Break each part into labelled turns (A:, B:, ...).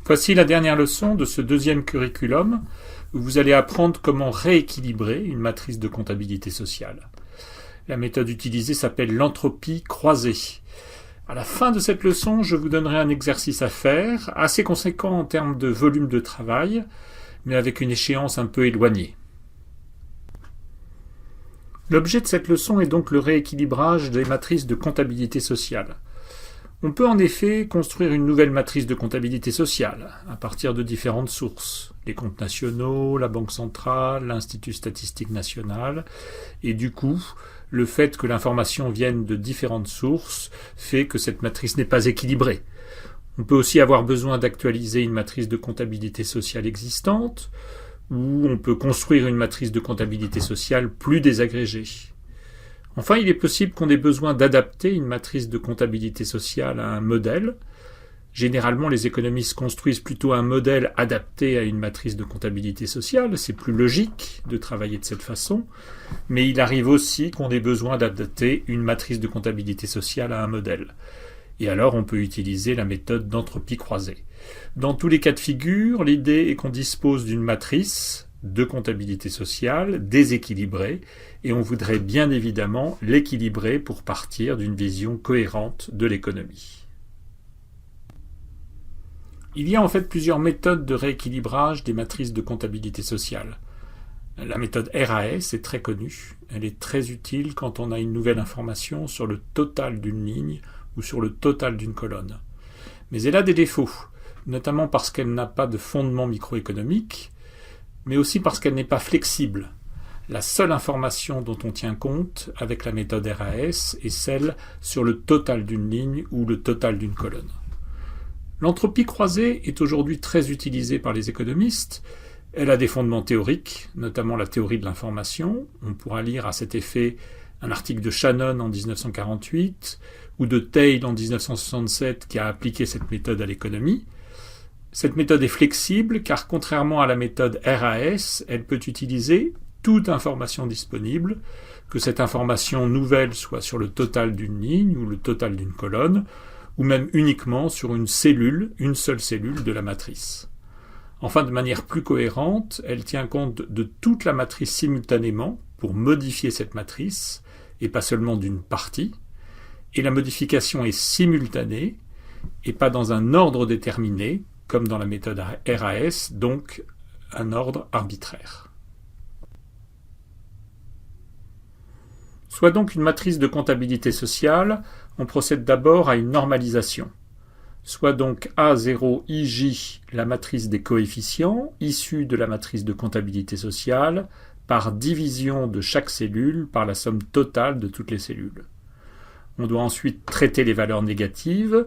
A: Voici la dernière leçon de ce deuxième curriculum où vous allez apprendre comment rééquilibrer une matrice de comptabilité sociale. La méthode utilisée s'appelle l'entropie croisée. À la fin de cette leçon, je vous donnerai un exercice à faire, assez conséquent en termes de volume de travail, mais avec une échéance un peu éloignée. L'objet de cette leçon est donc le rééquilibrage des matrices de comptabilité sociale. On peut en effet construire une nouvelle matrice de comptabilité sociale à partir de différentes sources, les comptes nationaux, la Banque centrale, l'Institut statistique national, et du coup, le fait que l'information vienne de différentes sources fait que cette matrice n'est pas équilibrée. On peut aussi avoir besoin d'actualiser une matrice de comptabilité sociale existante, ou on peut construire une matrice de comptabilité sociale plus désagrégée. Enfin, il est possible qu'on ait besoin d'adapter une matrice de comptabilité sociale à un modèle. Généralement, les économistes construisent plutôt un modèle adapté à une matrice de comptabilité sociale. C'est plus logique de travailler de cette façon. Mais il arrive aussi qu'on ait besoin d'adapter une matrice de comptabilité sociale à un modèle. Et alors, on peut utiliser la méthode d'entropie croisée. Dans tous les cas de figure, l'idée est qu'on dispose d'une matrice de comptabilité sociale déséquilibrée, et on voudrait bien évidemment l'équilibrer pour partir d'une vision cohérente de l'économie. Il y a en fait plusieurs méthodes de rééquilibrage des matrices de comptabilité sociale. La méthode RAS est très connue, elle est très utile quand on a une nouvelle information sur le total d'une ligne ou sur le total d'une colonne. Mais elle a des défauts, notamment parce qu'elle n'a pas de fondement microéconomique, mais aussi parce qu'elle n'est pas flexible. La seule information dont on tient compte avec la méthode RAS est celle sur le total d'une ligne ou le total d'une colonne. L'entropie croisée est aujourd'hui très utilisée par les économistes. Elle a des fondements théoriques, notamment la théorie de l'information. On pourra lire à cet effet un article de Shannon en 1948 ou de Theil en 1967 qui a appliqué cette méthode à l'économie. Cette méthode est flexible car, contrairement à la méthode RAS, elle peut utiliser toute information disponible, que cette information nouvelle soit sur le total d'une ligne ou le total d'une colonne, ou même uniquement sur une seule cellule de la matrice. Enfin, de manière plus cohérente, elle tient compte de toute la matrice simultanément pour modifier cette matrice, et pas seulement d'une partie, et la modification est simultanée, et pas dans un ordre déterminé, comme dans la méthode RAS, donc un ordre arbitraire. Soit donc une matrice de comptabilité sociale, on procède d'abord à une normalisation. Soit donc A0IJ, la matrice des coefficients, issue de la matrice de comptabilité sociale, par division de chaque cellule par la somme totale de toutes les cellules. On doit ensuite traiter les valeurs négatives.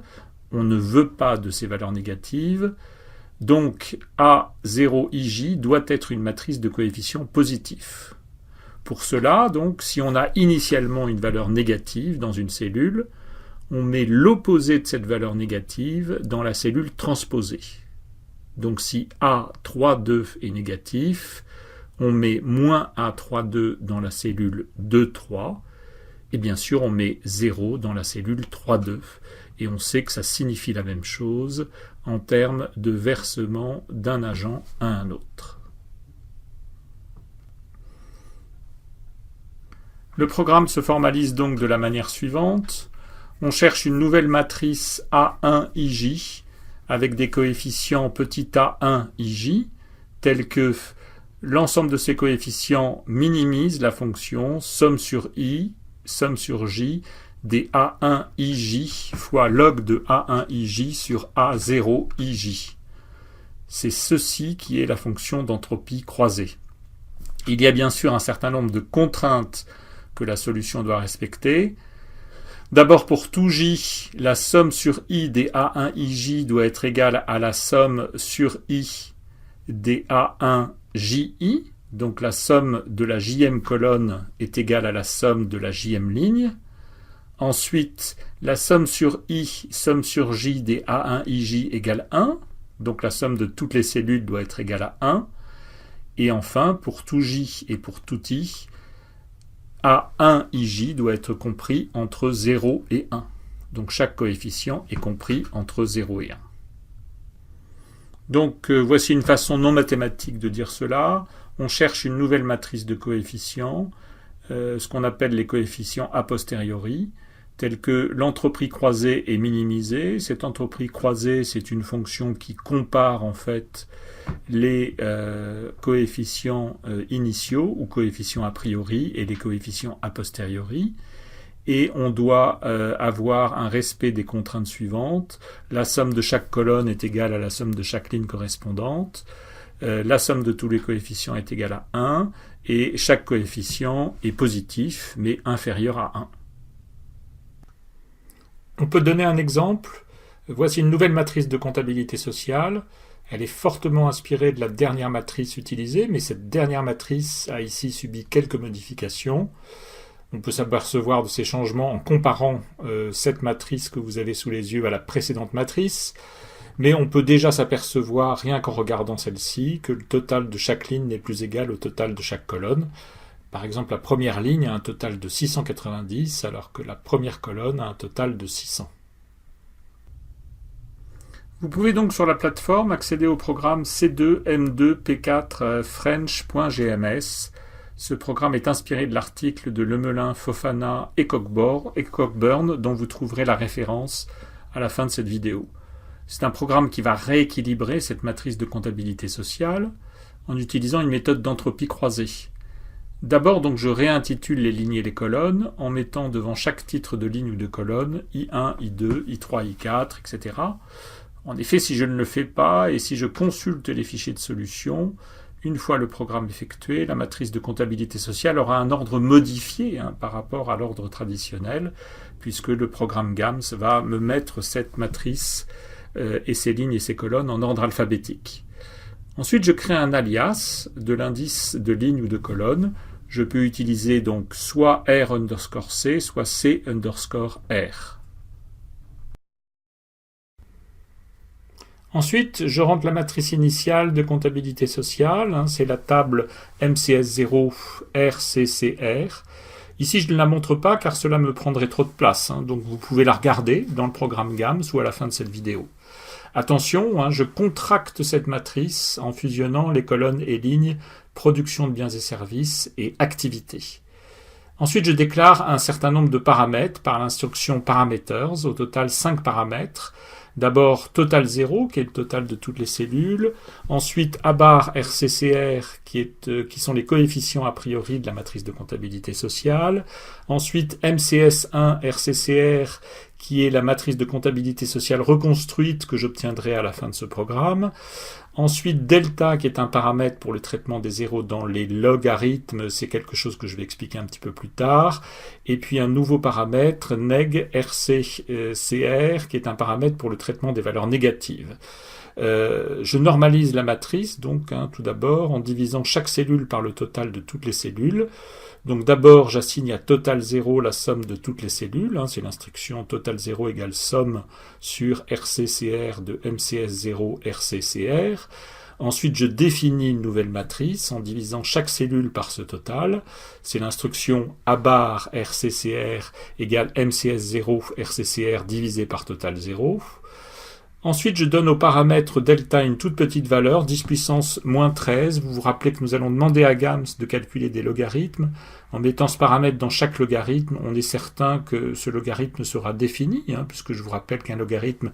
A: On ne veut pas de ces valeurs négatives, donc A0IJ doit être une matrice de coefficients positifs. Pour cela, donc, si on a initialement une valeur négative dans une cellule, on met l'opposé de cette valeur négative dans la cellule transposée. Donc si A32 est négatif, on met moins A32 dans la cellule 2,3, et bien sûr on met 0 dans la cellule 3,2. Et on sait que ça signifie la même chose en termes de versement d'un agent à un autre. Le programme se formalise donc de la manière suivante. On cherche une nouvelle matrice A1IJ avec des coefficients petit a1IJ, tels que l'ensemble de ces coefficients minimise la fonction somme sur i, somme sur j, des A1IJ fois log de A1IJ sur A0IJ. C'est ceci qui est la fonction d'entropie croisée. Il y a bien sûr un certain nombre de contraintes que la solution doit respecter. D'abord, pour tout j, la somme sur i des A1IJ doit être égale à la somme sur i des A1JI. Donc la somme de la jème colonne est égale à la somme de la jème ligne. Ensuite, la somme sur i, somme sur j des A1IJ égale 1. Donc la somme de toutes les cellules doit être égale à 1. Et enfin, pour tout j et pour tout i, A1IJ doit être compris entre 0 et 1. Donc chaque coefficient est compris entre 0 et 1. Donc voici une façon non mathématique de dire cela. On cherche une nouvelle matrice de coefficients, ce qu'on appelle les coefficients a posteriori, tels que l'entropie croisée est minimisée. Cette entropie croisée, c'est une fonction qui compare en fait les coefficients initiaux ou coefficients a priori et les coefficients a posteriori. Et on doit avoir un respect des contraintes suivantes. La somme de chaque colonne est égale à la somme de chaque ligne correspondante. La somme de tous les coefficients est égale à 1. Et chaque coefficient est positif, mais inférieur à 1. On peut donner un exemple. Voici une nouvelle matrice de comptabilité sociale. Elle est fortement inspirée de la dernière matrice utilisée, mais cette dernière matrice a ici subi quelques modifications. On peut s'apercevoir de ces changements en comparant cette matrice que vous avez sous les yeux à la précédente matrice, mais on peut déjà s'apercevoir, rien qu'en regardant celle-ci, que le total de chaque ligne n'est plus égal au total de chaque colonne. Par exemple, la première ligne a un total de 690, alors que la première colonne a un total de 600. Vous pouvez donc sur la plateforme accéder au programme C2M2P4 French.gms. Ce programme est inspiré de l'article de Lemelin, Fofana et Cockburn, dont vous trouverez la référence à la fin de cette vidéo. C'est un programme qui va rééquilibrer cette matrice de comptabilité sociale en utilisant une méthode d'entropie croisée. D'abord, donc, je réintitule les lignes et les colonnes en mettant devant chaque titre de ligne ou de colonne I1, I2, I3, I4, etc. En effet, si je ne le fais pas et si je consulte les fichiers de solution, une fois le programme effectué, la matrice de comptabilité sociale aura un ordre modifié par rapport à l'ordre traditionnel, puisque le programme GAMS va me mettre cette matrice et ses lignes et ses colonnes en ordre alphabétique. Ensuite, je crée un alias de l'indice de ligne ou de colonne. Je peux utiliser donc soit R_C, soit C_R. Ensuite, je rentre la matrice initiale de comptabilité sociale, c'est la table MCS0 RCCR. Ici, je ne la montre pas car cela me prendrait trop de place, donc vous pouvez la regarder dans le programme GAMS ou à la fin de cette vidéo. Attention, je contracte cette matrice en fusionnant les colonnes et lignes production de biens et services et activité. Ensuite, je déclare un certain nombre de paramètres par l'instruction parameters, au total 5 paramètres. D'abord, total 0, qui est le total de toutes les cellules. Ensuite, A bar RCCR, qui sont les coefficients a priori de la matrice de comptabilité sociale. Ensuite, MCS1 RCCR, qui est la matrice de comptabilité sociale reconstruite que j'obtiendrai à la fin de ce programme. Ensuite, delta, qui est un paramètre pour le traitement des zéros dans les logarithmes, c'est quelque chose que je vais expliquer un petit peu plus tard. Et puis un nouveau paramètre, neg RCCR, qui est un paramètre pour le traitement des valeurs négatives. Je normalise la matrice, donc tout d'abord, en divisant chaque cellule par le total de toutes les cellules. Donc d'abord, j'assigne à total 0 la somme de toutes les cellules, c'est l'instruction total 0 égale somme sur RCCR de MCS0 RCCR. Ensuite, je définis une nouvelle matrice en divisant chaque cellule par ce total. C'est l'instruction A bar RCCR égale MCS0 RCCR divisé par total 0. Ensuite, je donne au paramètre delta une toute petite valeur, 10 puissance moins 13. Vous vous rappelez que nous allons demander à GAMS de calculer des logarithmes. En mettant ce paramètre dans chaque logarithme, on est certain que ce logarithme sera défini, puisque je vous rappelle qu'un logarithme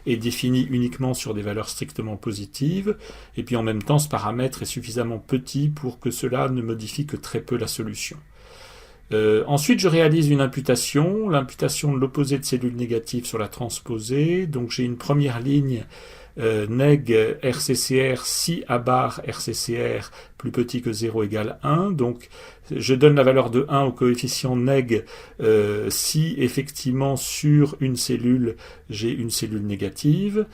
A: est défini uniquement sur des valeurs strictement positives. Et puis en même temps, ce paramètre est suffisamment petit pour que cela ne modifie que très peu la solution. Ensuite, je réalise une imputation, l'imputation de l'opposé de cellule négative sur la transposée. Donc j'ai une première ligne neg RCCR si A bar RCCR plus petit que 0 égale 1. Donc je donne la valeur de 1 au coefficient neg si effectivement sur une cellule j'ai une cellule négative.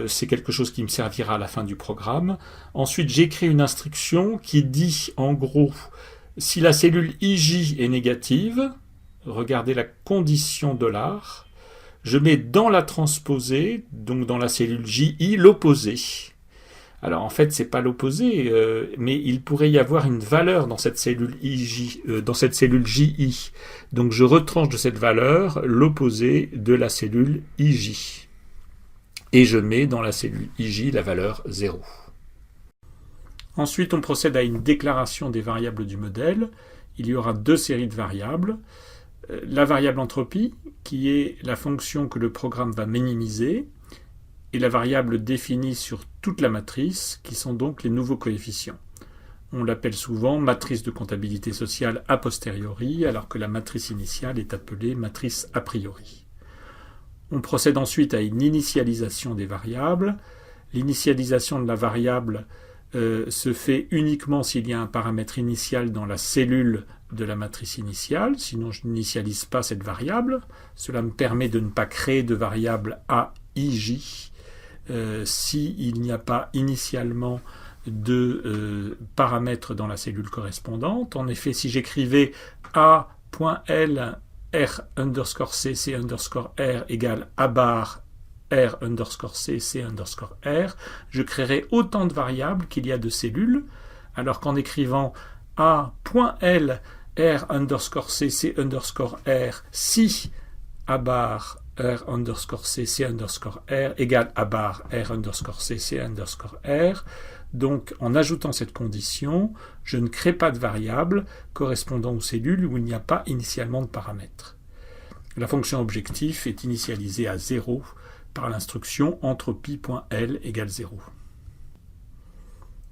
A: C'est quelque chose qui me servira à la fin du programme. Ensuite, j'écris une instruction qui dit en gros si la cellule IJ est négative, regardez la condition $, je mets dans la transposée, donc dans la cellule JI, l'opposé. Alors en fait, c'est pas l'opposé, mais il pourrait y avoir une valeur dans cette cellule IJ, dans cette cellule JI. Donc je retranche de cette valeur l'opposé de la cellule IJ. et je mets dans la cellule IJ la valeur 0. Ensuite, on procède à une déclaration des variables du modèle. Il y aura deux séries de variables. La variable entropie, qui est la fonction que le programme va minimiser, et la variable définie sur toute la matrice, qui sont donc les nouveaux coefficients. On l'appelle souvent matrice de comptabilité sociale a posteriori, alors que la matrice initiale est appelée matrice a priori. On procède ensuite à une initialisation des variables. L'initialisation de la variable se fait uniquement s'il y a un paramètre initial dans la cellule de la matrice initiale, sinon je n'initialise pas cette variable. Cela me permet de ne pas créer de variable AIJ s'il n'y a pas initialement de paramètres dans la cellule correspondante. En effet, si j'écrivais A.L R underscore C, C underscore R égale A bar R underscore C, C underscore R, je créerai autant de variables qu'il y a de cellules, alors qu'en écrivant A.L R underscore C, C underscore R, si A bar R underscore C, C underscore R égale A bar R underscore C, C underscore R. Donc, en ajoutant cette condition, je ne crée pas de variable correspondant aux cellules où il n'y a pas initialement de paramètres. La fonction objectif est initialisée à 0 par l'instruction entropie.L égale 0.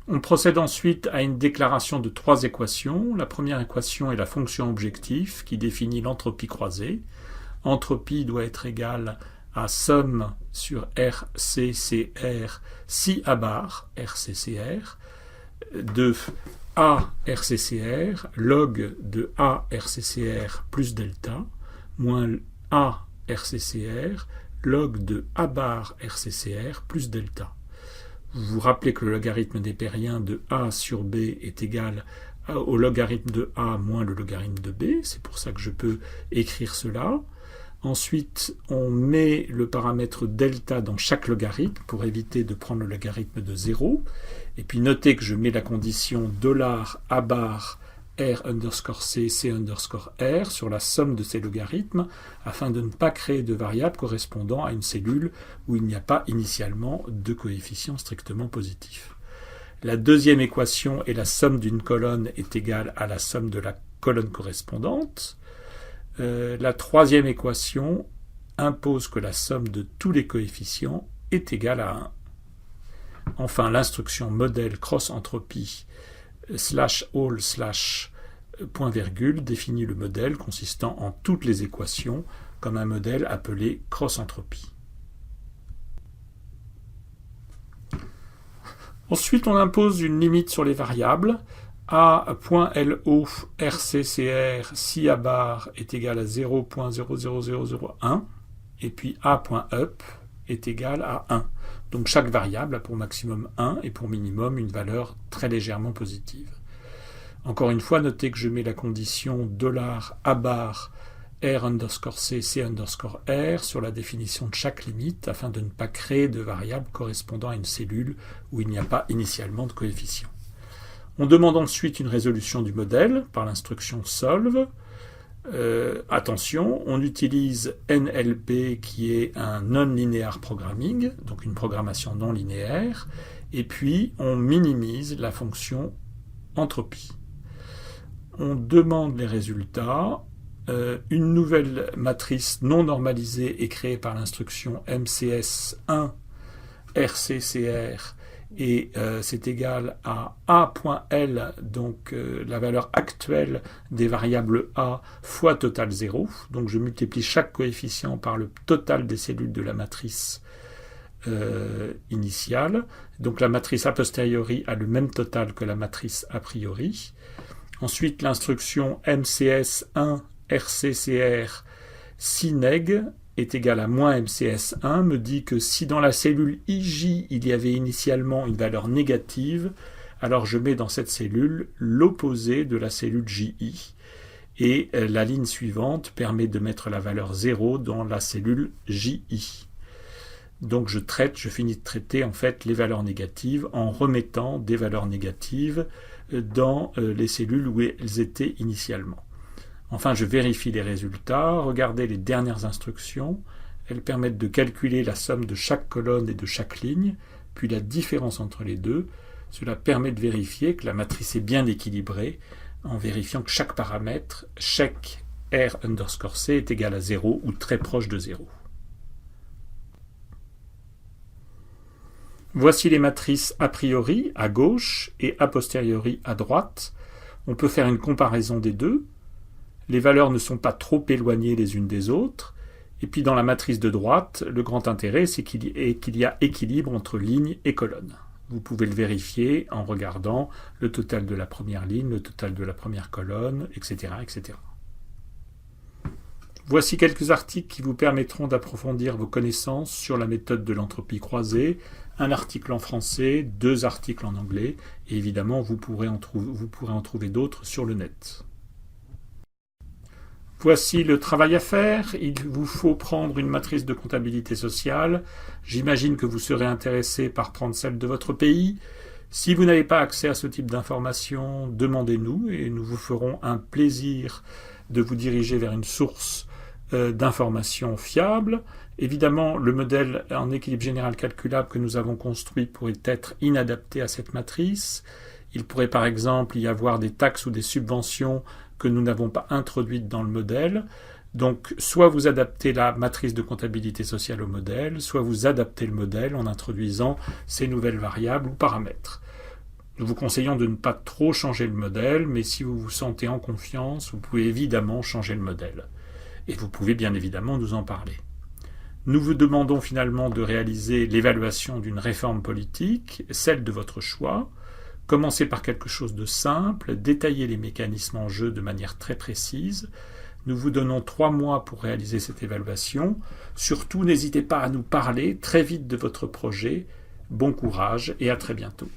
A: On procède ensuite à une déclaration de trois équations. La première équation est la fonction objectif qui définit l'entropie croisée. Entropie doit être égale à somme sur RCCR si A bar RCCR de A RCCR log de A RCCR plus delta moins A RCCR log de A bar RCCR plus delta. Vous vous rappelez que le logarithme népérien de A sur B est égal au logarithme de A moins le logarithme de B. C'est pour ça que je peux écrire cela. Ensuite, on met le paramètre delta dans chaque logarithme pour éviter de prendre le logarithme de 0. Et puis notez que je mets la condition $A bar R underscore C, C underscore R sur la somme de ces logarithmes afin de ne pas créer de variable correspondant à une cellule où il n'y a pas initialement de coefficient strictement positif. La deuxième équation est la somme d'une colonne est égale à la somme de la colonne correspondante. La troisième équation impose que la somme de tous les coefficients est égale à 1. Enfin, l'instruction modèle cross-entropie /all/ point virgule définit le modèle consistant en toutes les équations comme un modèle appelé cross-entropie. Ensuite, on impose une limite sur les variables. A.LO RCCR si A bar est égal à 0.00001 et puis A.up est égal à 1. Donc chaque variable a pour maximum 1 et pour minimum une valeur très légèrement positive. Encore une fois, notez que je mets la condition $A bar R underscore C, C underscore R sur la définition de chaque limite afin de ne pas créer de variable correspondant à une cellule où il n'y a pas initialement de coefficient. On demande ensuite une résolution du modèle par l'instruction solve. Attention, on utilise NLP qui est un non-linear programming, donc une programmation non linéaire, et puis on minimise la fonction entropie. On demande les résultats. Une nouvelle matrice non normalisée est créée par l'instruction MCS1 RCCR et c'est égal à A.L, donc la valeur actuelle des variables A fois total 0. Donc je multiplie chaque coefficient par le total des cellules de la matrice initiale. Donc la matrice a posteriori a le même total que la matrice a priori. Ensuite, l'instruction MCS1 RCCR si neg est égal à moins MCS1 me dit que si dans la cellule IJ il y avait initialement une valeur négative, alors je mets dans cette cellule l'opposé de la cellule JI. Et la ligne suivante permet de mettre la valeur 0 dans la cellule JI. Donc je finis de traiter en fait les valeurs négatives en remettant des valeurs négatives dans les cellules où elles étaient initialement. Enfin, je vérifie les résultats, regardez les dernières instructions. Elles permettent de calculer la somme de chaque colonne et de chaque ligne, puis la différence entre les deux. Cela permet de vérifier que la matrice est bien équilibrée en vérifiant que chaque paramètre, chaque R_C est égal à 0 ou très proche de 0. Voici les matrices a priori à gauche et a posteriori à droite. On peut faire une comparaison des deux. Les valeurs ne sont pas trop éloignées les unes des autres. Et puis dans la matrice de droite, le grand intérêt, c'est qu'il y a équilibre entre lignes et colonnes. Vous pouvez le vérifier en regardant le total de la première ligne, le total de la première colonne, etc., etc. Voici quelques articles qui vous permettront d'approfondir vos connaissances sur la méthode de l'entropie croisée. Un article en français, 2 articles en anglais, et évidemment vous pourrez en trouver d'autres sur le net. Voici le travail à faire. Il vous faut prendre une matrice de comptabilité sociale. J'imagine que vous serez intéressé par prendre celle de votre pays. Si vous n'avez pas accès à ce type d'informations, demandez-nous et nous vous ferons un plaisir de vous diriger vers une source d'informations fiables. Évidemment, le modèle en équilibre général calculable que nous avons construit pourrait être inadapté à cette matrice. Il pourrait par exemple y avoir des taxes ou des subventions que nous n'avons pas introduites dans le modèle. Donc, soit vous adaptez la matrice de comptabilité sociale au modèle, soit vous adaptez le modèle en introduisant ces nouvelles variables ou paramètres. Nous vous conseillons de ne pas trop changer le modèle, mais si vous vous sentez en confiance, vous pouvez évidemment changer le modèle. Et vous pouvez bien évidemment nous en parler. Nous vous demandons finalement de réaliser l'évaluation d'une réforme politique, celle de votre choix. Commencez par quelque chose de simple, détaillez les mécanismes en jeu de manière très précise. Nous vous donnons 3 mois pour réaliser cette évaluation. Surtout, n'hésitez pas à nous parler très vite de votre projet. Bon courage et à très bientôt.